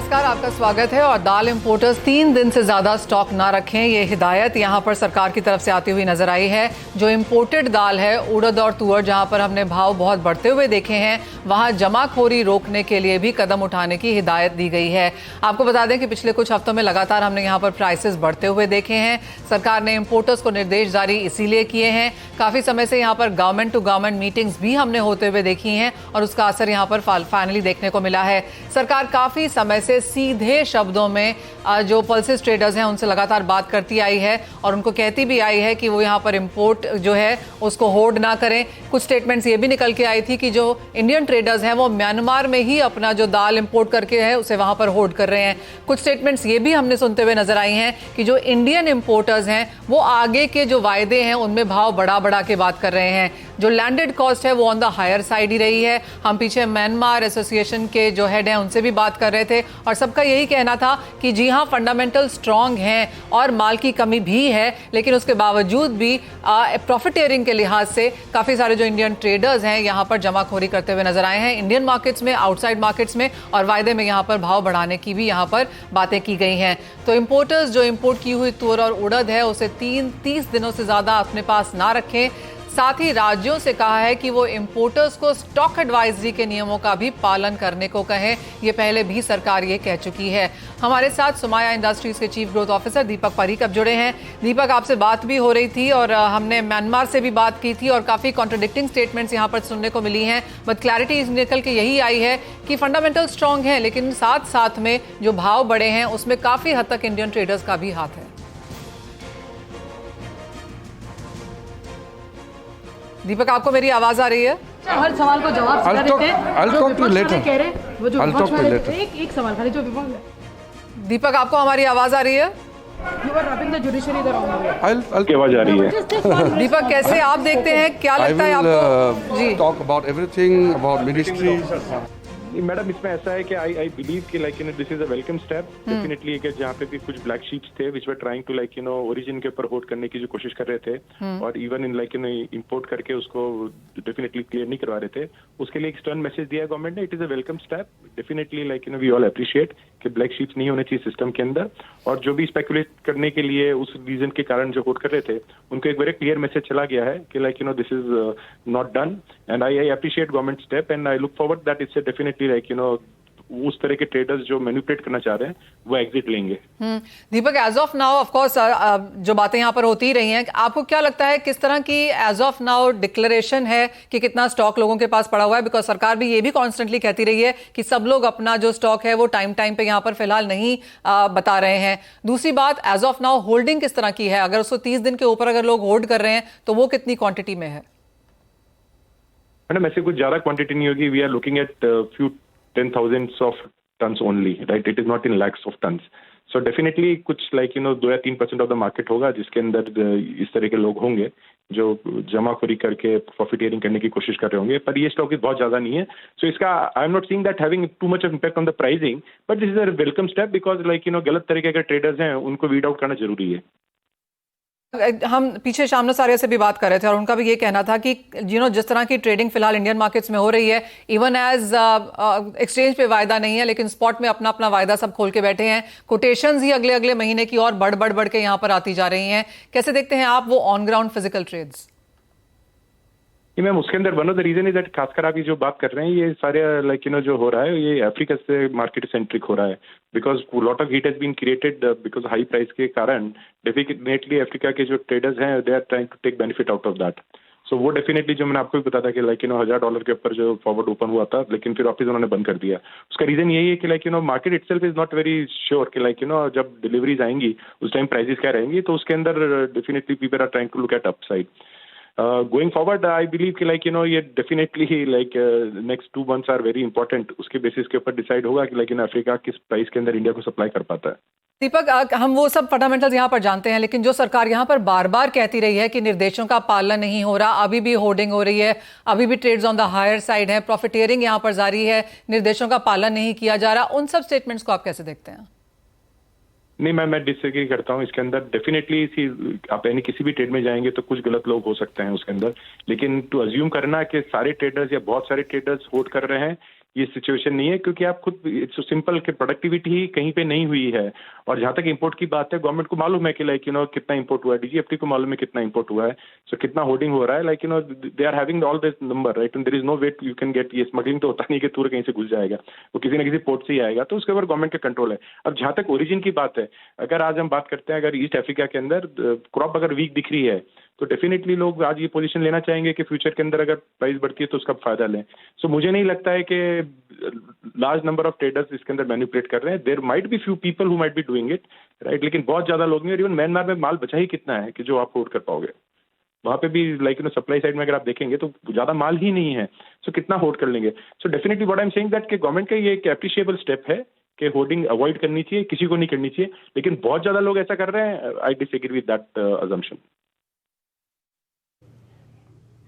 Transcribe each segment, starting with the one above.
नमस्कार, आपका स्वागत है। और दाल इंपोर्टर्स 3 दिन से ज्यादा स्टॉक ना रखें, ये हिदायत यहां पर सरकार की तरफ से आती हुई नजर आई है। जो इंपोर्टेड दाल है, उड़द और तुअर, जहां पर हमने भाव बहुत बढ़ते हुए देखे हैं, वहां जमाखोरी रोकने के लिए भी कदम उठाने की हिदायत दी गई है। आपको बता दें कि पिछले कुछ हफ्तों में लगातार हमने यहां पर प्राइसेस बढ़ते हुए देखे हैं। सरकार ने इंपोर्टर्स को निर्देश जारी इसीलिए किए हैं। काफी समय से यहां पर गवर्नमेंट टू गवर्नमेंट मीटिंग्स भी हमने होते हुए देखी हैं और उसका असर यहां पर फाइनली देखने को मिला है। सरकार काफी समय से सीधे शब्दों में जो पल्सेस ट्रेडर्स हैं उनसे लगातार बात करती आई है और उनको कहती भी आई है कि वो यहाँ पर इंपोर्ट जो है उसको होल्ड ना करें। कुछ स्टेटमेंट्स ये भी निकल के आई थी कि जो इंडियन ट्रेडर्स हैं वो म्यांमार में ही अपना जो दाल इंपोर्ट करके है उसे वहां पर होल्ड कर रहे हैं। कुछ स्टेटमेंट्स ये भी हमने सुनते हुए नजर आई हैं कि जो इंडियन इंपोर्टर्स हैं वो आगे के जो वायदे हैं उनमें भाव बढ़ा बढ़ा के बात कर रहे हैं। जो लैंडेड कॉस्ट है वो ऑन द हायर साइड ही रही है। हम पीछे म्यांमार एसोसिएशन के जो हेड हैं उनसे भी बात कर रहे थे और सबका यही कहना था कि जी हाँ, फंडामेंटल स्ट्रांग हैं और माल की कमी भी है, लेकिन उसके बावजूद भी प्रॉफिटेयरिंग के लिहाज से काफी सारे जो इंडियन ट्रेडर्स हैं यहाँ पर जमाखोरी करते हुए नजर आए हैं, इंडियन मार्केट्स में, आउटसाइड मार्केट्स में, और वायदे में यहाँ पर भाव बढ़ाने की भी यहाँ पर बातें की गई हैं। तो इंपोर्टर्स जो इंपोर्ट की हुई तुअर और उड़द है उसे 30 दिनों से ज्यादा अपने पास ना रखें। साथ ही राज्यों से कहा है कि वो इंपोर्टर्स को स्टॉक एडवाइजरी के नियमों का भी पालन करने को कहें। ये पहले भी सरकार ये कह चुकी है। हमारे साथ सुमाया इंडस्ट्रीज के चीफ ग्रोथ ऑफिसर दीपक परीक अब जुड़े हैं। दीपक, आपसे बात भी हो रही थी और हमने म्यांमार से भी बात की थी और काफी कॉन्ट्रडिक्टिंग स्टेटमेंट्स यहाँ पर सुनने को मिली हैं, बट क्लैरिटी निकल के यही आई है कि फंडामेंटल स्ट्रांग है, लेकिन साथ साथ में जो भाव बढ़े हैं उसमें काफी हद तक इंडियन ट्रेडर्स का भी हाथ है। दीपक, आपको मेरी आवाज आ रही है? हर सवाल को जवाब कह रहे हैं वो जो एक सवाल खाली जो दीपक, आपको हमारी आवाज आ रही है? आवाज आ रही है। दीपक, कैसे आप देखते हैं, क्या लगता है आपको? जी, talk about everything about ministry. Madam, इसमें ऐसा है कि आई बिलीव कि like this is a welcome step definitely, कि जहाँ पे भी कुछ ब्लैक शीप्स थे which were trying to like origin के ऊपर होल्ड करने की जो कोशिश कर रहे थे और इवन इन लाइक इंपोर्ट करके उसको डेफिनेटली क्लियर नहीं करवा रहे थे, उसके लिए एक स्टर्न मैसेज दिया गवर्नमेंट ने। It is a welcome step definitely, like we all appreciate कि ब्लैक शीप्स नहीं होने चाहिए सिस्टम के अंदर, और जो भी स्पेकुलेट करने के लिए उस रीजन के कारण जो होल्ड कर रहे थे उनको एक वेरी क्लियर मैसेज चला गया है कि like this is not done, and I appreciate government step and I look forward that it's definitely like उस तरह के ट्रेडर्स जो मैनिपुलेट करना चाह रहे हैं वो एग्जिट लेंगे। Deepak, as of now of course जो बातें यहाँ पर होती ही रही हैं, आपको क्या लगता है किस तरह की एज ऑफ नाउ डिक्लेरेशन है कि कितना स्टॉक लोगों के पास पड़ा हुआ है? बिकॉज सरकार भी ये भी कॉन्स्टेंटली कहती रही है कि सब लोग अपना जो स्टॉक है वो टाइम पे यहाँ पर फिलहाल नहीं बता रहे हैं। दूसरी बात, एज ऑफ नाउ होल्डिंग किस तरह की है? अगर उसको 30 दिन के ऊपर अगर लोग होल्ड कर रहे हैं तो वो कितनी क्वांटिटी में है? मैडम, ऐसे कुछ ज्यादा क्वांटिटी नहीं होगी। We are looking at few 10,000 of tons only, right? It is not in lakhs of tons. So definitely कुछ like 2 या 3% ऑफ द मार्केट होगा जिसके अंदर इस तरह के लोग होंगे जो जमाखोरी करके प्रॉफिटियरिंग करने की कोशिश कर रहे होंगे, पर ये स्टॉक बहुत ज्यादा नहीं है। सो इसका I am not seeing that having too much of impact on the pricing, but this is a welcome step because like गलत तरीके के ट्रेडर्स हैं उनको वीड आउट करना जरूरी है। हम पीछे शामना सारिया से भी बात कर रहे थे और उनका भी ये कहना था कि जिस तरह की ट्रेडिंग फिलहाल इंडियन मार्केट्स में हो रही है, इवन एज एक्सचेंज पे वायदा नहीं है लेकिन स्पॉट में अपना अपना वायदा सब खोल के बैठे हैं। कोटेशंस ही अगले अगले महीने की और बढ़ के यहाँ पर आती जा रही हैं। कैसे देखते हैं आप वो on ground physical trades? Ma'am, उसके अंदर one of the reason is that खासकर आप ये जो बात कर रहे हैं ये सारे लाइक जो हो रहा है ये अफ्रीका से मार्केट सेंट्रिक हो रहा है, because lot of heat has been created because high price के कारण डेफिनेटली अफ्रीका के जो ट्रेडर्स हैं they are trying to take benefit out of that. So वो डेफिनेटली जो मैंने आपको भी बताया था कि लाइक $1,000 के ऊपर जो फॉरवर्ड ओपन हुआ था लेकिन फिर वापस उन्होंने बंद कर दिया। उसका रीजन यही है कि like market itself is not very sure कि लाइक जब डिलीवरीज आएंगी उस टाइम प्राइसेस क्या रहेंगी, तो उसके अंदर definitely people are trying to look at upside. Going forward, I believe कि like ये definitely like next 2 months are very important। उसके बेसिस के ऊपर डिसाइड होगा कि like अफ्रीका किस प्राइस के अंदर इंडिया को सप्लाई कर पाता है। दीपक, हम वो सब फंडामेंटल्स यहाँ पर जानते हैं, लेकिन जो सरकार यहाँ पर बार बार कहती रही है कि निर्देशों का पालन नहीं हो रहा, अभी भी होर्डिंग हो रही है, अभी भी trades on the higher side है, प्रॉफिटियरिंग यहाँ पर जारी है, निर्देशों का पालन नहीं किया जा रहा, उन सब स्टेटमेंट्स को आप कैसे देखते हैं? नहीं मैम, मैं डिसएग्री करता हूँ इसके अंदर। डेफिनेटली आप यानी किसी भी ट्रेड में जाएंगे तो कुछ गलत लोग हो सकते हैं उसके अंदर, लेकिन टू अज्यूम करना कि सारे ट्रेडर्स या बहुत सारे ट्रेडर्स होल्ड कर रहे हैं ये सिचुएशन नहीं है, क्योंकि आप खुद सिंपल कि प्रोडक्टिविटी ही कहीं पे नहीं हुई है। और जहां तक इंपोर्ट की बात है, गवर्नमेंट को मालूम है कि कितना इंपोर्ट हुआ है, डीजीएफटी को मालूम है कितना इंपोर्ट हुआ है, सो कितना होर्डिंग हो रहा है, they are having all this number, right, and there is no way you can get. ये स्मगलिंग तो होता नहीं कि तुरंत कहीं से घुस जाएगा, वो किसी न किसी पोर्ट से ही आएगा, तो उसके ऊपर गवर्नमेंट का कंट्रोल है। अब जहां तक ओरिजिन की बात है, अगर आज हम बात करते हैं, अगर ईस्ट अफ्रीका के अंदर क्रॉप अगर वीक दिख रही है, तो डेफिनेटली लोग आज ये पोजीशन लेना चाहेंगे कि फ्यूचर के अंदर अगर प्राइस बढ़ती है तो उसका फायदा लें। सो मुझे नहीं लगता है कि लार्ज नंबर ऑफ ट्रेडर्स इसके अंदर मैनिपुलेट कर रहे हैं। There might be few people who might be doing it, right, लेकिन बहुत ज्यादा लोग नहीं। और इवन म्यांमार में माल बचा ही कितना है कि जो आप होल्ड कर पाओगे, वहां पे भी सप्लाई साइड में अगर आप देखेंगे तो ज्यादा माल ही नहीं है, सो कितना होल्ड कर लेंगे। So definitely what I am saying that कि गवर्नमेंट का ये एक एप्रिशिएबल स्टेप है कि होर्डिंग अवॉइड करनी चाहिए, किसी को नहीं करनी चाहिए, लेकिन बहुत ज्यादा लोग ऐसा कर रहे हैं। I disagree with that assumption.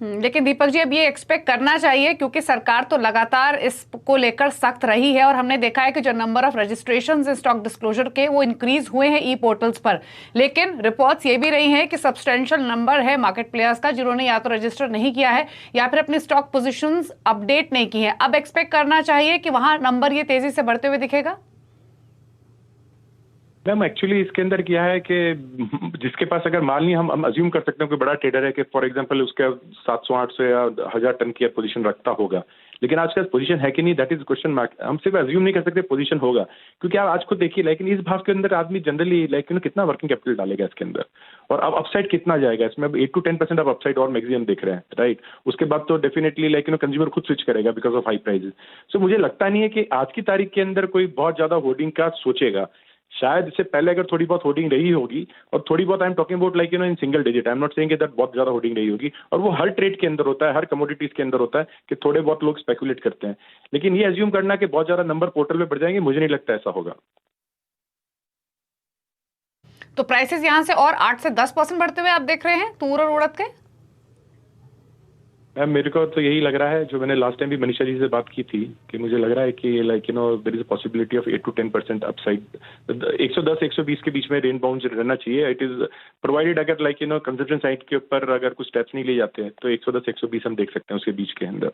लेकिन दीपक जी, अब ये एक्सपेक्ट करना चाहिए, क्योंकि सरकार तो लगातार इसको लेकर सख्त रही है और हमने देखा है कि जो number of registrations stock disclosure के वो इंक्रीज हुए हैं ई पोर्टल्स पर, लेकिन रिपोर्ट्स ये भी रही हैं कि सब्सटेंशियल नंबर है मार्केट प्लेयर्स का जिन्होंने या तो रजिस्टर नहीं किया है या फिर अपनी स्टॉक पोजीशंस अपडेट नहीं की है। अब एक्सपेक्ट करना चाहिए कि वहां नंबर ये तेजी से बढ़ते हुए दिखेगा। मैम एक्चुअली इसके अंदर क्या है कि जिसके पास अगर माल नहीं, हम अज्यूम कर सकते हैं कोई बड़ा ट्रेडर है कि फॉर एग्जांपल उसका 700-800 या 1000 टन की पोजीशन रखता होगा, लेकिन आज का पोजीशन है कि नहीं, दैट इज क्वेश्चन मार्क। हम सिर्फ अज्यूम नहीं कर सकते पोजीशन होगा, क्योंकि आप आज खुद देखिए, लेकिन इस भाव के अंदर आदमी जनरली कितना वर्किंग कैपिटल डालेगा इसके अंदर, और अब अपसाइड कितना जाएगा इसमें। अब 8 to 10% ऑफ अपसाइड और मैक्सिमम देख रहे हैं, राइट। उसके बाद तो डेफिनेटली कंज्यूमर खुद स्विच करेगा बिकॉज ऑफ हाई प्राइसेस। सो मुझे लगता नहीं है कि आज की तारीख के अंदर कोई बहुत ज्यादा होर्डिंग का सोचेगा। शायद इससे पहले अगर थोड़ी बहुत होर्डिंग रही होगी, और थोड़ी बहुत I am talking about in single digit, I am not saying that बहुत ज्यादा होर्डिंग रही होगी, और वो हर ट्रेड के अंदर होता है, हर कमोडिटीज के अंदर होता है कि थोड़े बहुत लोग स्पेकुलेट करते हैं। लेकिन ये अज्यूम करना कि बहुत ज्यादा नंबर पोर्टल पे बढ़ जाएंगे, मुझे नहीं लगता ऐसा होगा। तो प्राइसेस यहां से और 8 से 10% बढ़ते हुए आप देख रहे हैं तूर और उड़द के? मैम मेरे को तो यही लग रहा है, जो मैंने लास्ट टाइम भी मनीषा जी से बात की थी, कि मुझे लग रहा है कि there is a possibility of 8 to 10% upside. 110-120 के बीच में रेंज बाउंड रहना चाहिए। इट इज प्रोवाइडेड अगर कंजप्शन साइड के ऊपर अगर कुछ स्टेप्स नहीं लिए जाते हैं, तो 110-120 हम देख सकते हैं उसके बीच के अंदर।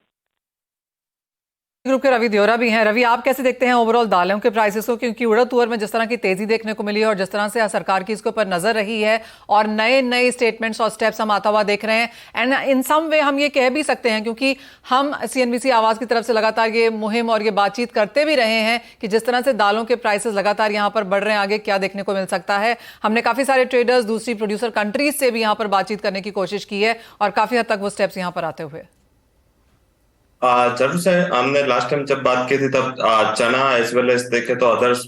ग्रुप के रवि दियोरा भी हैं। रवि, आप कैसे देखते हैं ओवरऑल दालों के प्राइसेस को, क्योंकि उड़द तुअर में जिस तरह की तेजी देखने को मिली है और जिस तरह से सरकार की इसके ऊपर नजर रही है और नए नए स्टेटमेंट्स और स्टेप्स हम आता हुआ देख रहे हैं, एंड इन सम वे हम ये कह भी सकते हैं, क्योंकि हम CNBC आवाज की तरफ से लगातार ये मुहिम और ये बातचीत करते भी रहे हैं कि जिस तरह से दालों के प्राइसेस लगातार यहाँ पर बढ़ रहे हैं, आगे क्या देखने को मिल सकता है। हमने काफी सारे ट्रेडर्स, दूसरी प्रोड्यूसर कंट्रीज से भी यहाँ पर बातचीत करने की कोशिश की है और काफी हद तक वो स्टेप्स यहाँ पर आते हुए जरूर से हमने लास्ट टाइम जब बात की थी तब चना एज वेल एज देखे तो अदर्स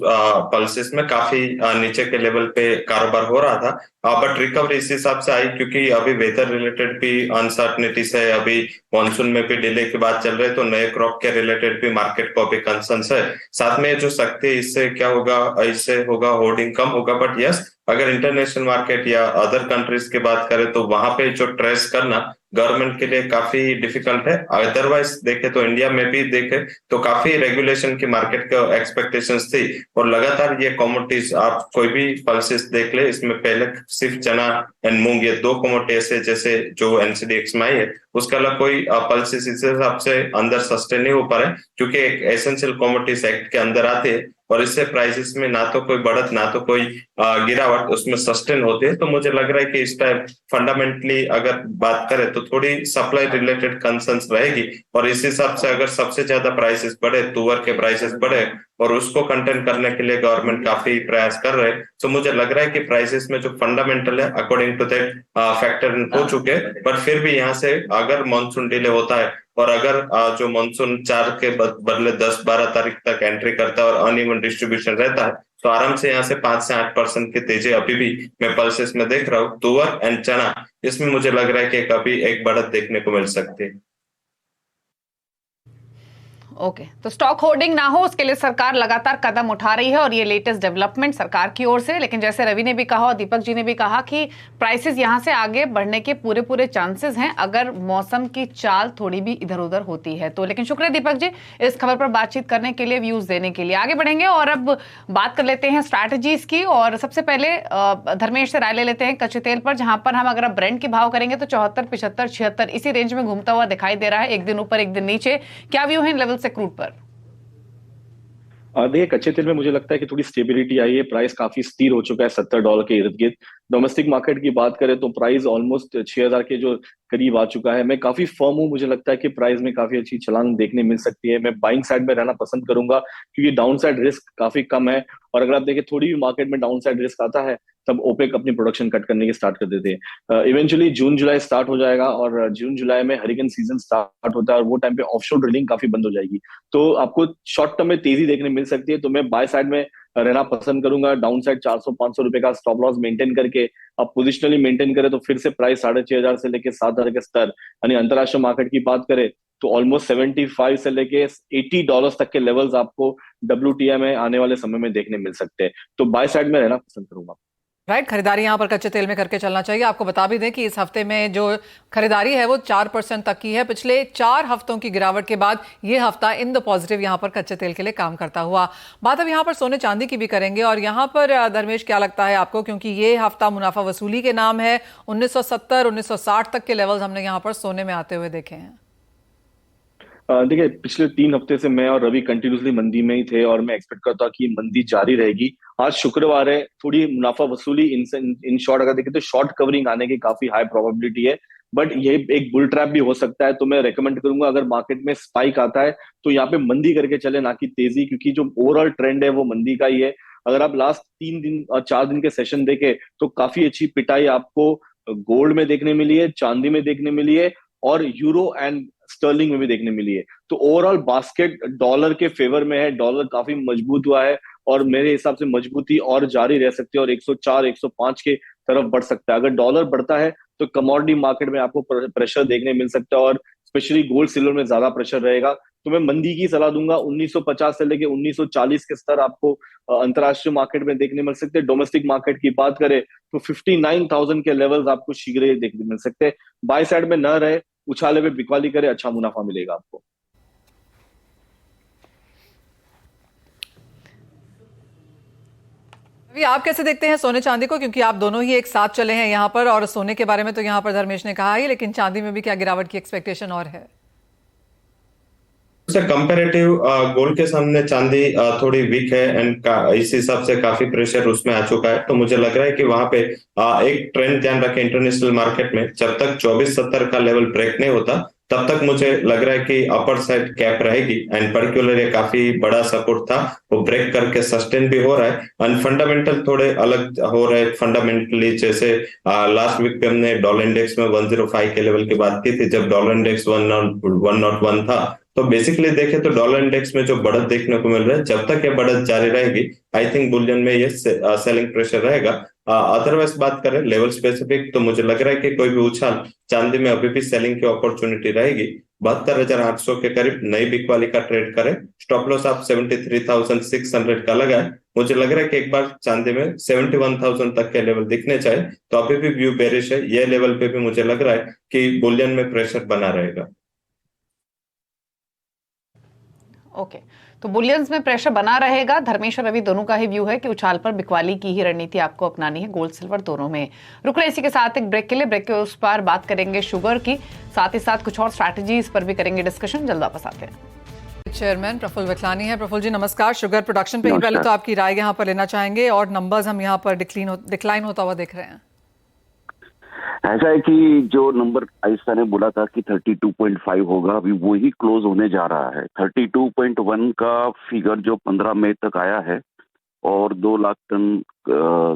पल्सेस में काफी नीचे के लेवल पे कारोबार हो रहा था, बट रिकवरी इस हिसाब से आई क्योंकि अभी वेदर रिलेटेड भी अनसर्टनिटीज है, अभी मॉनसून में भी डिले की बात चल रही है, तो नए क्रॉप के रिलेटेड भी मार्केट को अभी कंसर्न्स है। साथ में जो सकते इससे क्या होगा, इससे होगा होर्डिंग कम होगा, बट यस अगर इंटरनेशनल मार्केट या अदर कंट्रीज की बात करें तो वहां पे जो ट्रेस करना गवर्नमेंट के लिए काफी डिफिकल्ट है। अदरवाइज देखे तो इंडिया में भी देखे तो काफी रेगुलेशन की मार्केट के एक्सपेक्टेशंस थी, और लगातार ये कमोडिटीज आप कोई भी पल्सेस देख ले, इसमें पहले सिर्फ चना एंड मूंग ये 2 कमोडिटी ऐसे जैसे जो NCDX में आई है, उसके अलावा कोई पल्सेस इस हिसाब से अंदर सस्टेन नहीं हो पा रहे क्योंकि एक एसेंशियल कमोडिटीज एक्ट के अंदर आते हैं और इससे प्राइसेस में ना तो कोई बढ़त ना तो कोई गिरावट उसमें सस्टेन होती है। तो मुझे लग रहा है कि इस टाइम फंडामेंटली अगर बात करें तो थोड़ी सप्लाई रिलेटेड कंसर्न्स रहेगी, और इस हिसाब से अगर सबसे ज्यादा प्राइसेस बढ़े, तुअर के प्राइसेस बढ़े और उसको कंटेन करने के लिए गवर्नमेंट काफी प्रयास कर रहे हैं, तो मुझे लग रहा है कि प्राइसेस में जो फंडामेंटल है अकॉर्डिंग टू दैट फैक्टर हो चुके, बट फिर भी यहाँ से अगर मानसून डिले होता है और अगर जो मानसून 4 के बदले 10-12 तारीख तक एंट्री करता है और अनइवन डिस्ट्रीब्यूशन रहता है, तो आराम से यहाँ से 5 से 8% की तेजी अभी भी मैं पल्सेस में देख रहा हूँ। तुअर एंड चना इसमें मुझे लग रहा है कि अभी एक बढ़त देखने को मिल सकती है। ओके, तो स्टॉक होर्डिंग ना हो उसके लिए सरकार लगातार कदम उठा रही है और ये लेटेस्ट डेवलपमेंट सरकार की ओर से। लेकिन जैसे रवि ने भी कहा और दीपक जी ने भी कहा कि प्राइसेस यहां से आगे बढ़ने के पूरे चांसेस हैं अगर मौसम की चाल थोड़ी भी इधर उधर होती है तो। लेकिन शुक्रिया दीपक जी इस खबर पर बातचीत करने के लिए, व्यूज देने के लिए। आगे बढ़ेंगे और अब बात कर लेते हैं स्ट्रैटेजीज की, और सबसे पहले धर्मेश से राय ले लेते हैं कच्चे तेल पर, जहां पर हम अगर ब्रेंट के भाव करेंगे तो 74, 75, 76 इसी रेंज में घूमता हुआ दिखाई दे रहा है, एक दिन ऊपर एक दिन नीचे। क्या व्यू है इन लेवल से क्रूड पर? देखिए, कच्चे तेल में मुझे लगता है कि थोड़ी स्टेबिलिटी आई है, प्राइस काफी स्थिर हो चुका है $70 के इर्द गिर्द। डोमेस्टिक मार्केट की बात करें तो प्राइस ऑलमोस्ट 6000 के जो करीब आ चुका है। मैं काफी फर्म हूँ, मुझे लगता है कि प्राइस में काफी अच्छी छलांग देखने मिल सकती है। मैं बाइंग साइड में रहना पसंद करूंगा क्योंकि डाउन साइड रिस्क काफी कम है। और अगर आप देखें थोड़ी भी मार्केट में डाउन साइड रिस्क आता है तब ओपेक अपनी प्रोडक्शन कट करने की स्टार्ट कर देते हैं। इवेंचुअली जून जुलाई स्टार्ट हो जाएगा और जून जुलाई में हरिकेन सीजन स्टार्ट होता है और वो टाइम पे ऑफशोर ड्रिलिंग काफी बंद हो जाएगी। तो आपको शॉर्ट टर्म में तेजी देखने मिल सकती है। तो मैं बाय साइड में रहना पसंद करूंगा। डाउन साइड 400-500 रुपए का स्टॉप लॉस मेंटेन करके आप पोजिशनली मेंटेन करें तो फिर से प्राइस 6500 से लेके 7000 के स्तर, यानी अंतरराष्ट्रीय मार्केट की बात करें तो ऑलमोस्ट 75 से लेके $80 तक के लेवल्स आपको WTI में आने वाले समय में देखने मिल सकते हैं। तो बाय साइड में रहना पसंद करूंगा। राइट, खरीदारी यहाँ पर कच्चे तेल में करके चलना चाहिए। आपको बता भी दें कि इस हफ्ते में जो खरीदारी है वो 4% तक की है। पिछले 4 हफ्तों की गिरावट के बाद ये हफ्ता इन द पॉजिटिव यहाँ पर कच्चे तेल के लिए काम करता हुआ। बात अब यहाँ पर सोने चांदी की भी करेंगे और यहाँ पर धर्मेश क्या लगता है आपको, क्योंकि ये हफ्ता मुनाफा वसूली के नाम है। 1970-1960 तक के लेवल्स हमने यहाँ पर सोने में आते हुए देखे हैं। देखिए, पिछले 3 हफ्ते से मैं और रवि कंटिन्यूसली मंदी में ही थे और मैं एक्सपेक्ट करता हूँ कि मंदी जारी रहेगी। आज शुक्रवार है, थोड़ी मुनाफा वसूली इन शॉर्ट अगर देखें तो शॉर्ट कवरिंग आने की काफी हाई प्रोबेबिलिटी है, बट ये एक बुल ट्रैप भी हो सकता है। तो मैं रेकमेंड करूंगा अगर मार्केट में स्पाइक आता है तो यहाँ पे मंदी करके चले, ना कि तेजी, क्योंकि जो ओवरऑल ट्रेंड है वो मंदी का ही है। अगर आप लास्ट 3 दिन और 4 दिन के सेशन देखें तो काफी अच्छी पिटाई आपको गोल्ड में देखने मिली है, चांदी में देखने मिली है और यूरो एंड स्टर्लिंग में भी देखने मिली है। तो ओवरऑल बास्केट डॉलर के फेवर में है, डॉलर काफी मजबूत हुआ है और मेरे हिसाब से मजबूती और जारी रह सकती है और 104-105 के तरफ बढ़ सकता है। अगर डॉलर बढ़ता है तो कमोडिटी मार्केट में आपको प्रेशर देखने मिल सकता है और स्पेशली गोल्ड सिल्वर में ज्यादा प्रेशर रहेगा। तो मैं मंदी की सलाह दूंगा। 1950 से लेके 1940 के स्तर आपको अंतरराष्ट्रीय मार्केट में देखने मिल सकते हैं। डोमेस्टिक मार्केट की बात करें तो 59,000 के लेवल्स आपको शीघ्र ही देखने मिल सकते हैं। बाय साइड में न रहे, उछाले पे बिकवाली करे, अच्छा मुनाफा मिलेगा आपको। अभी आप कैसे देखते हैं सोने चांदी को, क्योंकि आप दोनों ही एक साथ चले हैं यहाँ पर, और सोने के बारे में तो यहाँ पर धर्मेश ने कहा ही, लेकिन चांदी में भी क्या गिरावट की एक्सपेक्टेशन और है? कंपैरेटिव गोल्ड के सामने चांदी थोड़ी वीक है एंड इस हिसाब से काफी प्रेशर उसमें आ चुका है। तो मुझे लग रहा है कि वहां पे एक ट्रेंड ध्यान रखें इंटरनेशनल मार्केट में, जब तक 2470 का लेवल ब्रेक नहीं होता तब तक मुझे लग रहा है कि अपर साइड कैप रहेगी एंड पर्टिकुलर ये काफी बड़ा सपोर्ट था, वो ब्रेक करके सस्टेन भी हो रहा है। एंड फंडामेंटल थोड़े अलग हो रहे हैं फंडामेंटली, जैसे लास्ट वीक पे हमने डॉलर इंडेक्स में 105 के लेवल की बात की थी जब डॉलर इंडेक्स 101 था। तो बेसिकली देखें तो डॉलर इंडेक्स में जो बढ़त देखने को मिल रहा है, जब तक ये बढ़त जारी रहेगी आई थिंक बुलियन में ये सेलिंग प्रेशर रहेगा। अदरवाइज बात करें लेवल स्पेसिफिक तो मुझे लग रहा है कि कोई भी उछाल चांदी में अभी भी सेलिंग की अपॉर्चुनिटी रहेगी। 72,800 के करीब नई बिकवाली का ट्रेड करें। स्टॉप लॉस आप 73,600 का लगाए। मुझे लग रहा है कि एक बार चांदी में 71,000 तक के लेवल दिखने चाहिए, तो अभी भी व्यू बेरिश है। ये लेवल पे भी मुझे लग रहा है कि बुलियन में प्रेशर बना रहेगा। ओके, तो बुलियंस में प्रेशर बना रहेगा। धर्मेश और रवि दोनों का ही व्यू है कि उछाल पर बिकवाली की ही रणनीति आपको अपनानी है, गोल्ड सिल्वर दोनों में। रुक रहे इसी के साथ एक ब्रेक के लिए। ब्रेक के उस पर बात करेंगे शुगर की, साथ ही साथ कुछ और स्ट्रैटेजीज पर भी करेंगे डिस्कशन। जल्द वापस आते हैं। चेयरमैन प्रफुल्ल विठलानी है। प्रफुल्ल जी नमस्कार। शुगर प्रोडक्शन पे ही पहले तो आपकी राय यहाँ पर लेना चाहेंगे, और नंबर्स हम यहाँ पर डिक्लाइन होता हुआ देख रहे हैं। ऐसा है कि जो नंबर आइस्ता ने बोला था कि 32.5 होगा, अभी वो ही क्लोज होने जा रहा है। 32.1 का फिगर जो 15 मई तक आया है और 2 लाख टन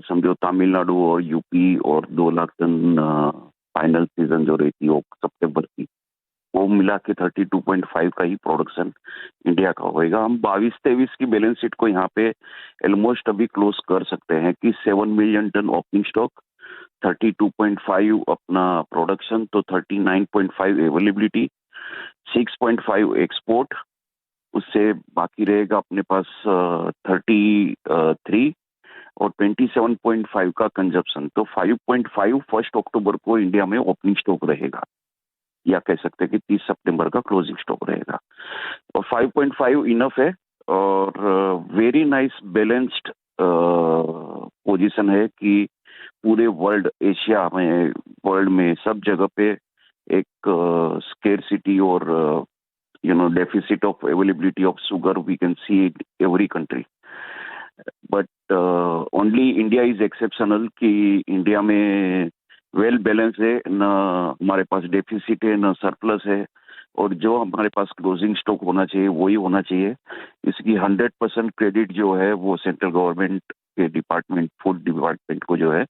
समझो तमिलनाडु और यूपी, और 2 लाख टन फाइनल सीजन जो रहती है सितंबर की, वो मिला के 32.5 का ही प्रोडक्शन इंडिया का होएगा। हम 22-23 की बैलेंस शीट को यहाँ पे ऑलमोस्ट अभी क्लोज कर सकते हैं कि 7 मिलियन टन ओपनिंग स्टॉक, 32.5 अपना प्रोडक्शन, तो 39.5 अवेलेबिलिटी, 6.5 एक्सपोर्ट, उससे बाकी रहेगा अपने पास 33 और 27.5 का कंजप्शन। तो 5.5 1 अक्टूबर को इंडिया में ओपनिंग स्टॉक रहेगा, या कह सकते हैं कि 30 सितंबर का क्लोजिंग स्टॉक रहेगा। और 5.5 इनफ है और वेरी नाइस बैलेंस्ड पोजीशन है कि पूरे वर्ल्ड, एशिया में, वर्ल्ड में सब जगह पे एक स्केर्सिटी और deficit of availability of sugar. We can see it every country. But only India is exceptional कि इंडिया में वेल बैलेंस है, न हमारे पास डेफिसिट है, न सरप्लस है, और जो हमारे पास क्लोजिंग स्टॉक होना चाहिए वही होना चाहिए। इसकी 100% क्रेडिट जो है वो सेंट्रल गवर्नमेंट के डिपार्टमेंट, फूड डिपार्टमेंट को जो है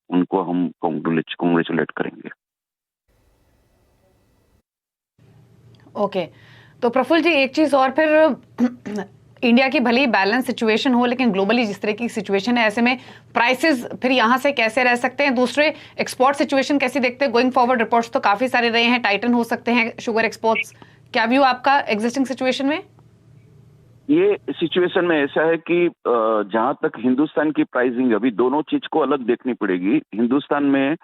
उनको हम कॉन्ग्रेचुलेट करेंगे। ओके, तो प्रफुल्ल जी एक चीज और, फिर इंडिया की भली बैलेंस सिचुएशन हो लेकिन ग्लोबली जिस तरह की सिचुएशन है, ऐसे में प्राइसेस फिर यहाँ से कैसे रह सकते हैं? दूसरे एक्सपोर्ट सिचुएशन कैसी देखते हैं? गोइंग फॉरवर्ड रिपोर्ट्स तो काफी सारे रहे हैं, टाइटन हो सकते हैं शुगर एक्सपोर्ट्स, क्या व्यू आपका एग्जिस्टिंग सिचुएशन में? ये सिचुएशन में ऐसा है कि जहां तक हिंदुस्तान की प्राइसिंग, अभी दोनों चीज को अलग देखनी पड़ेगी। हिंदुस्तान में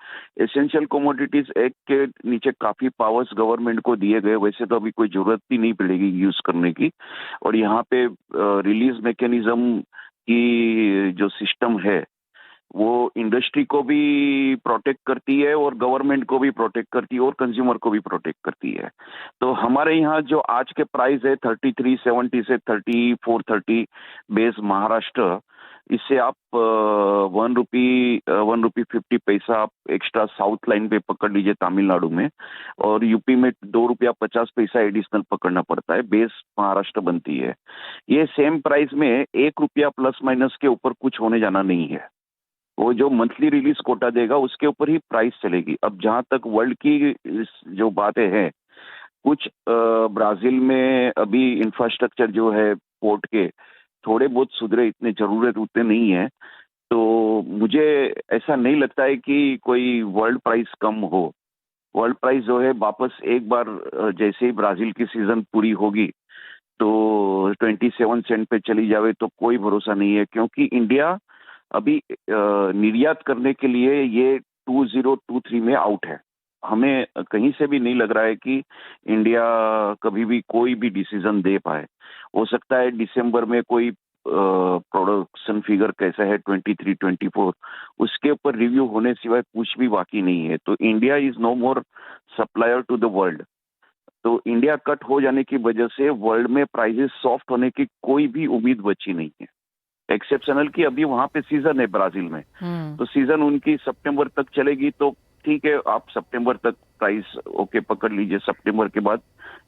एसेंशियल कमोडिटीज एक के नीचे काफी पावर्स गवर्नमेंट को दिए गए, वैसे तो अभी कोई जरूरत भी नहीं पड़ेगी यूज करने की, और यहाँ पे रिलीज मैकेनिज्म की जो सिस्टम है वो इंडस्ट्री को भी प्रोटेक्ट करती है और गवर्नमेंट को भी प्रोटेक्ट करती है और कंज्यूमर को भी प्रोटेक्ट करती है। तो हमारे यहाँ जो आज के प्राइस है 3370 से 3430 बेस महाराष्ट्र, इससे आप 1 रुपी 50 पैसा आप एक्स्ट्रा साउथ लाइन पे पकड़ लीजिए तमिलनाडु में, और यूपी में 2 रुपया 50 पैसा एडिशनल पकड़ना पड़ता है, बेस महाराष्ट्र बनती है। ये सेम प्राइस में 1 रुपया प्लस माइनस के ऊपर कुछ होने जाना नहीं है। वो जो मंथली रिलीज कोटा देगा उसके ऊपर ही प्राइस चलेगी। अब जहां तक वर्ल्ड की जो बातें हैं, कुछ ब्राजील में अभी इंफ्रास्ट्रक्चर जो है पोर्ट के थोड़े बहुत सुधरे, इतने जरूरत उतने नहीं है, तो मुझे ऐसा नहीं लगता है कि कोई वर्ल्ड प्राइस कम हो। वर्ल्ड प्राइस जो है वापस एक बार जैसे ही ब्राजील की सीजन पूरी होगी तो 27 सेंट पे चली जावे तो कोई भरोसा नहीं है, क्योंकि इंडिया अभी निर्यात करने के लिए ये 2023 में आउट है। हमें कहीं से भी नहीं लग रहा है कि इंडिया कभी भी कोई भी डिसीजन दे पाए। हो सकता है दिसंबर में कोई प्रोडक्शन फिगर कैसा है 23-24 उसके ऊपर रिव्यू होने सिवाय कुछ भी बाकी नहीं है। तो India is no more supplier to the world. तो इंडिया कट हो जाने की वजह से वर्ल्ड में प्राइसेस सॉफ्ट होने की कोई भी उम्मीद बची नहीं है, एक्सेप्शनल की अभी वहां पे सीजन है ब्राजील में, तो सीजन उनकी सितंबर तक चलेगी, तो ठीक है आप सितंबर तक प्राइस ओके पकड़ लीजिए, सितंबर के बाद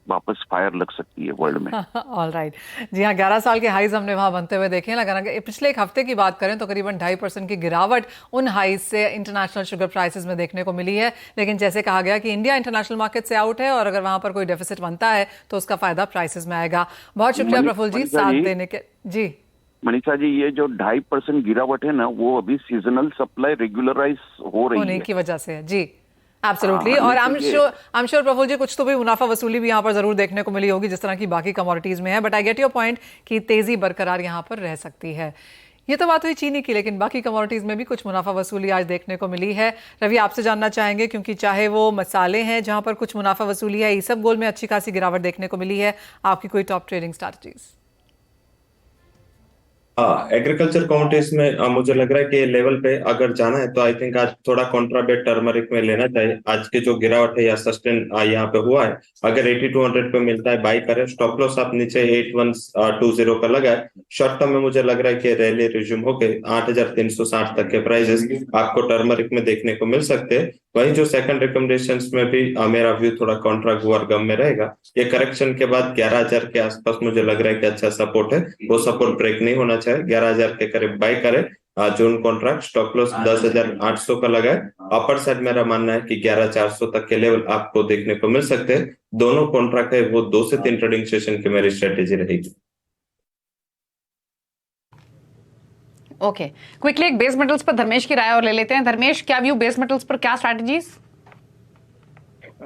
वापस फायर लग सकती है वर्ल्ड में। ऑल राइट जी हाँ, 11 साल के हाईज हमने वहां बनते हुए देखे हैं। लगाना पिछले एक हफ्ते की बात करें तो करीबन 2.5% की गिरावट उन हाईज से इंटरनेशनल शुगर प्राइसेस में देखने को मिली है। लेकिन जैसे कहा गया कि इंडिया इंटरनेशनल मार्केट से आउट है और अगर वहां पर कोई डेफिसिट बनता है तो उसका फायदा प्राइसेस में आएगा। बहुत शुक्रिया प्रफुल्ल जी साथ देने के। जी मनीषा जी, ये जो 2.5% गिरावट है ना, वो अभी सीजनल सप्लाई रेगुलराइज हो रही होने है की वजह से है। जी एब्सोल्युटली। और आई एम श्योर प्रफुल्ल जी कुछ तो भी मुनाफा वसूली भी यहाँ पर जरूर देखने को मिली होगी जिस तरह की बाकी कमोडिटीज में है, but I get your point कि तेजी बरकरार यहाँ पर रह सकती है। ये तो बात हुई चीनी की, लेकिन बाकी कमोडिटीज में भी कुछ मुनाफा वसूली आज देखने को मिली है। रवि आपसे जानना चाहेंगे, क्योंकि चाहे वो मसाले हैं जहां पर कुछ मुनाफा वसूली है, ईसबगोल में अच्छी खासी गिरावट देखने को मिली है, आपकी कोई top trading strategies? Agriculture commodities में मुझे लग रहा है कि लेवल पे अगर जाना है तो आई थिंक आज थोड़ा कॉन्ट्राबेट टर्मरिक में लेना चाहिए। आज की जो गिरावट है या सस्टेन यहाँ पे हुआ है, अगर 8200 पे मिलता है बाई करें। स्टॉप लॉस आप नीचे 8120 का लगा है। शॉर्ट टर्म में मुझे लग रहा है कि रैली रिज्यूम होके 8360 तक के प्राइसेस आपको टर्मरिक में देखने को मिल सकते हैं। वहीं जो सेकंड रिकमेंडेशंस में भी मेरा व्यू थोड़ा कॉन्ट्रा गुआरगम में रहेगा। ये करेक्शन के बाद 11000 के आसपास मुझे लग रहा है कि अच्छा सपोर्ट है, वो सपोर्ट ब्रेक नहीं होना चाहिए। 11000 के करीब बाय करें। जून कॉन्ट्रैक्ट स्टॉप लॉस 10800 का लगा है। अपर साइड मेरा मानना है कि 11400 तक के लेवल आपको देखने को मिल सकते हैं। दोनों कॉन्ट्रैक्ट है वो 2 से 3 ट्रेडिंग सेशन की मेरी स्ट्रेटेजी रहेगी। ओके, क्विकली एक बेस मेटल्स पर धर्मेश की राय और ले लेते हैं। धर्मेश, क्या व्यू बेस मेटल्स पर, क्या स्ट्रैटेजीज?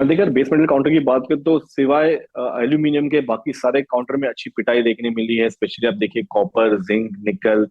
देखिए बेस मेटल काउंटर की बात करें तो सिवाय एल्यूमिनियम के बाकी सारे काउंटर में अच्छी पिटाई देखने मिली है। स्पेशली आप देखिए कॉपर, जिंक, निकल,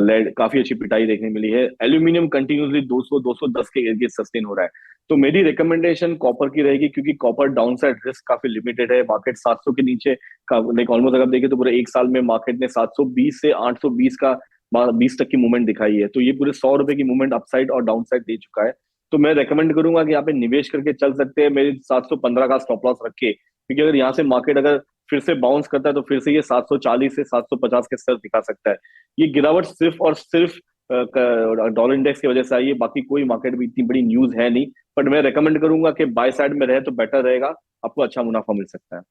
लेड, काफी अच्छी पिटाई देखने मिली है। एल्यूमिनियम कंटिन्यूसली 200-210 के इर्द गिर्द सस्टेन हो रहा है। तो मेरी रिकमेंडेशन कॉपर की रहेगी, क्योंकि कॉपर डाउनसाइड रिस्क काफी लिमिटेड है। मार्केट 700 के नीचे लाइक ऑलमोस्ट अगर देखिए तो पूरे एक साल में मार्केट ने 720 से 820 का 20 तक की मूवमेंट दिखाई है। तो ये पूरे 100 रुपए की मूवमेंट अपसाइड और डाउनसाइड दे चुका है। तो मैं रेकमेंड करूंगा कि यहाँ पे निवेश करके चल सकते हैं। मेरे 715 का स्टॉप लॉस रखे, क्योंकि अगर यहाँ से मार्केट अगर फिर से बाउंस करता है तो फिर से ये 740 से 750 के स्तर दिखा सकता है। ये गिरावट सिर्फ और सिर्फ डॉलर इंडेक्स की वजह से आई है, बाकी कोई मार्केट में इतनी बड़ी न्यूज है नहीं। बट मैं रेकमेंड करूंगा कि बाय साइड में रहे तो बेटर रहेगा, आपको अच्छा मुनाफा मिल सकता है।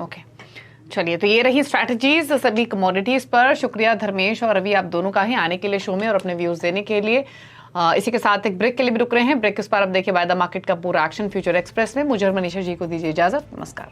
ओके, चलिए, तो ये रही स्ट्रैटेजीज सभी कमोडिटीज पर। शुक्रिया धर्मेश और रवि, आप दोनों का ही आने के लिए शो में और अपने व्यूज देने के लिए। इसी के साथ एक ब्रेक के लिए भी रुक रहे हैं। ब्रेक के उस पर अब देखिए वायदा मार्केट का पूरा एक्शन फ्यूचर एक्सप्रेस में। मुझे और मनीषा जी को दीजिए इजाजत। नमस्कार।